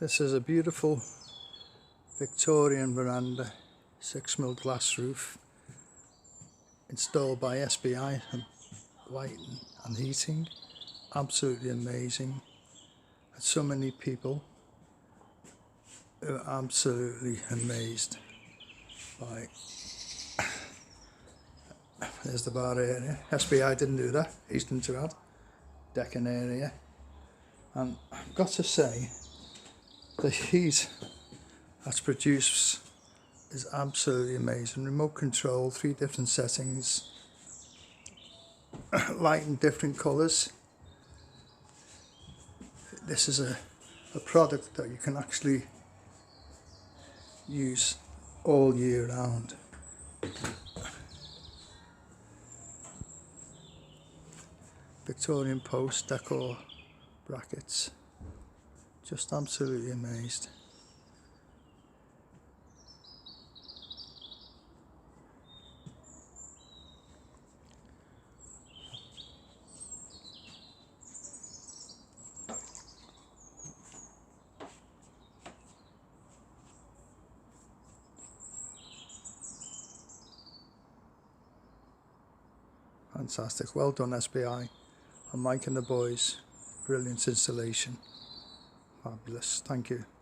This is a beautiful Victorian veranda, 6mm glass roof, installed by SBI and lighting and heating. Absolutely amazing. And so many people who are absolutely amazed by. There's the bar area. SBI didn't do that. Eastbourne to add decking area, and I've got to say the heat that's produced is absolutely amazing. Remote control, 3 different settings, light in different colours. This is a product that you can actually use all year round. Victorian post decor brackets. Just absolutely amazed. Fantastic. Well done, SBI. And Mike and the boys. Brilliant installation. Fabulous. Thank you.